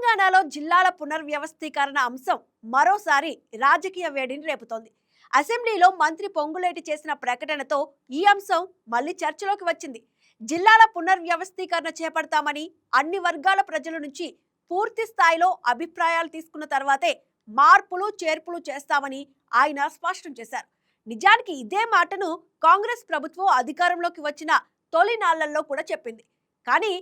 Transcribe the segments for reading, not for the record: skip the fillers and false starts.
తెలంగాణలో జిల్లాల పునర్వ్యవస్థీకరణ అంశం మరోసారి రాజకీయ వేడిని రేపుతోంది. అసెంబ్లీలో మంత్రి పొంగులేటి చేసిన ప్రకటనతో ఈ అంశం మళ్ళీ చర్చలోకి వచ్చింది. జిల్లాల పునర్వ్యవస్థీకరణ చేపడతామని అన్ని వర్గాల ప్రజల నుంచి పూర్తి స్థాయిలో అభిప్రాయాలు తీసుకున్న తర్వాతే మార్పులు చేర్పులు చేస్తామని ఆయన స్పష్టం చేశారు. నిజానికి ఇదే మాటను కాంగ్రెస్ ప్రభుత్వం అధికారంలోకి వచ్చిన తొలి నాళ్లలో కూడా చెప్పింది. కానీ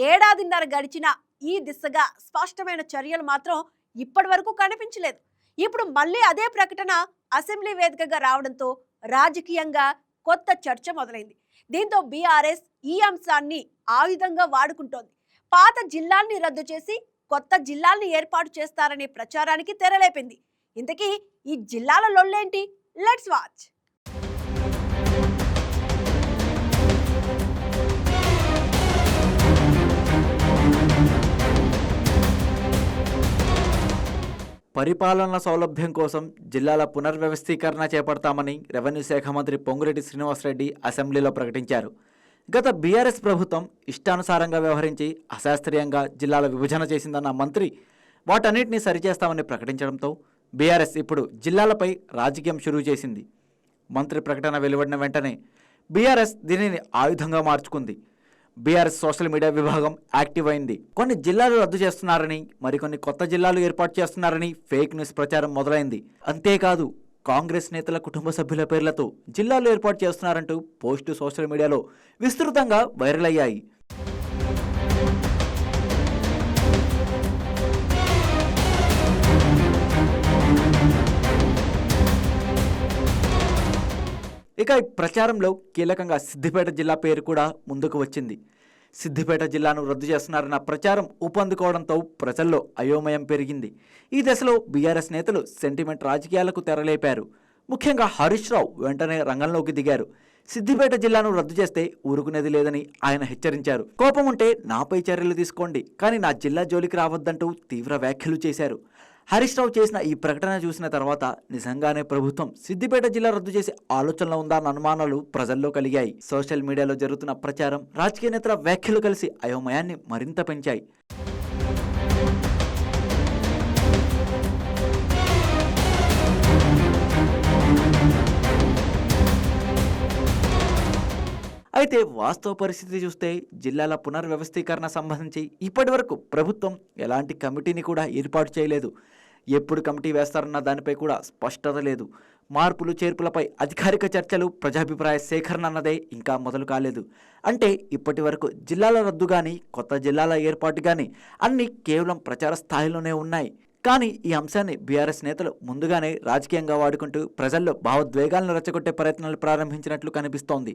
ఏడాదిన్నర గడిచిన ఈ దిశగా స్పష్టమైన చర్యలు మాత్రం ఇప్పటి వరకు కనిపించలేదు. ఇప్పుడు మళ్ళీ అదే ప్రకటన అసెంబ్లీ వేదికగా రావడంతో రాజకీయంగా కొత్త చర్చ మొదలైంది. దీంతో బీఆర్ఎస్ ఈ అంశాన్ని ఆయుధంగా వాడుకుంటోంది. పాత జిల్లాల్ని రద్దు చేసి కొత్త జిల్లాల్ని ఏర్పాటు చేస్తారనే ప్రచారానికి తెరలేపింది. ఇంతకీ ఈ జిల్లాల లొల్లేంటి? Let's watch. పరిపాలన సౌలభ్యం కోసం జిల్లాల పునర్వ్యవస్థీకరణ చేపడతామని రెవెన్యూ శాఖ మంత్రి పొంగులేటి శ్రీనివాసరెడ్డి అసెంబ్లీలో ప్రకటించారు. గత బీఆర్ఎస్ ప్రభుత్వం ఇష్టానుసారంగా వ్యవహరించి అశాస్త్రీయంగా జిల్లాల విభజన చేసిందన్న మంత్రి వాటన్నిటిని సరిచేస్తామని ప్రకటించడంతో బీఆర్ఎస్ ఇప్పుడు జిల్లాలపై రాజకీయం షురూ చేసింది. మంత్రి ప్రకటన వెలువడిన వెంటనే బీఆర్ఎస్ దీనిని ఆయుధంగా మార్చుకుంది. బీఆర్ఎస్ సోషల్ మీడియా విభాగం యాక్టివ్ అయింది. కొన్ని జిల్లాలు రద్దు చేస్తున్నారని, మరికొన్ని కొత్త జిల్లాలు ఏర్పాటు చేస్తున్నారని ఫేక్ న్యూస్ ప్రచారం మొదలైంది. అంతేకాదు కాంగ్రెస్ నేతల కుటుంబ సభ్యుల పేర్లతో జిల్లాలు ఏర్పాటు చేస్తున్నారంటూ పోస్టు సోషల్ మీడియాలో విస్తృతంగా వైరల్ అయ్యాయి. ఇక ఈ ప్రచారంలో కీలకంగా సిద్దిపేట జిల్లా పేరు కూడా ముందుకు వచ్చింది. సిద్దిపేట జిల్లాను రద్దు చేస్తున్నారన్న ప్రచారం ఊపందుకోవడంతో ప్రజల్లో అయోమయం పెరిగింది. ఈ దశలో బీఆర్ఎస్ నేతలు సెంటిమెంట్ రాజకీయాలకు తెరలేపారు. ముఖ్యంగా హరీష్ రావు వెంటనే రంగంలోకి దిగారు. సిద్దిపేట జిల్లాను రద్దు చేస్తే ఊరుకునేది లేదని ఆయన హెచ్చరించారు. కోపం ఉంటే నాపై చర్యలు తీసుకోండి, కానీ నా జిల్లా జోలికి రావద్దంటూ తీవ్ర వ్యాఖ్యలు చేశారు. హరీష్ రావు చేసిన ఈ ప్రకటన చూసిన తర్వాత నిజంగానే ప్రభుత్వం సిద్దిపేట జిల్లా రద్దు చేసే ఆలోచనలో ఉందా అన్న అనుమానాలు ప్రజల్లో కలిగాయి. సోషల్ మీడియాలో జరుగుతున్న ప్రచారం, రాజకీయ నేతల వ్యాఖ్యలు కలిసి అయోమయాన్ని మరింత పెంచాయి. అయితే వాస్తవ పరిస్థితి చూస్తే జిల్లాల పునర్వ్యవస్థీకరణ సంబంధించి ఇప్పటి వరకు ప్రభుత్వం ఎలాంటి కమిటీని కూడా ఏర్పాటు చేయలేదు. ఎప్పుడు కమిటీ వేస్తారన్న దానిపై కూడా స్పష్టత లేదు. మార్పులు చేర్పులపై అధికారిక చర్చలు, ప్రజాభిప్రాయ సేకరణ అన్నదే ఇంకా మొదలు కాలేదు. అంటే ఇప్పటి వరకు జిల్లాల రద్దు కానీ, కొత్త జిల్లాల ఏర్పాటు కానీ అన్నీ కేవలం ప్రచార స్థాయిలోనే ఉన్నాయి. కానీ ఈ అంశాన్ని బీఆర్ఎస్ నేతలు ముందుగానే రాజకీయంగా వాడుకుంటూ ప్రజల్లో భావోద్వేగాలను రెచ్చగొట్టే ప్రయత్నాలు ప్రారంభించినట్లు కనిపిస్తోంది.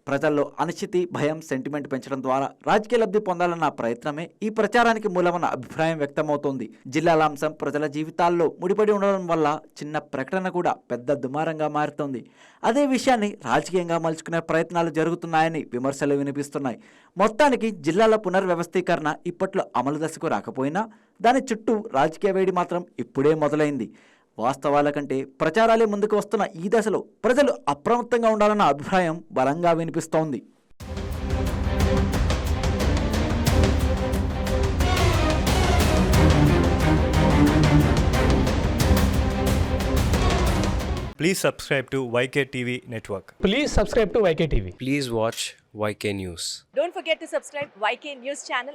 ప్రజల్లో అనిశ్చితి, భయం, సెంటిమెంట్ పెంచడం ద్వారా రాజకీయ లబ్ధి పొందాలన్న ప్రయత్నమే ఈ ప్రచారానికి మూలమన్న అభిప్రాయం వ్యక్తమవుతోంది. జిల్లాల అంశం ప్రజల జీవితాల్లో ముడిపడి ఉండడం వల్ల చిన్న ప్రకటన కూడా పెద్ద దుమారంగా మారుతోంది. అదే విషయాన్ని రాజకీయంగా మలుచుకునే ప్రయత్నాలు జరుగుతున్నాయని విమర్శలు వినిపిస్తున్నాయి. మొత్తానికి జిల్లాల పునర్వ్యవస్థీకరణ ఇప్పట్లో అమలు దశకు రాకపోయినా దాని చుట్టూ రాజకీయ వేడి మాత్రం ఇప్పుడే మొదలైంది. వాస్తవాల కంటే ప్రచారాలే ముందుకు వస్తున్న ఈ దశలో ప్రజలు అప్రమత్తంగా ఉండాలన్న అభిప్రాయం బలంగా వినిపిస్తోంది. Please subscribe to YK TV Network. Please subscribe to YK TV. Please watch YK News. Don't forget to subscribe YK News channel.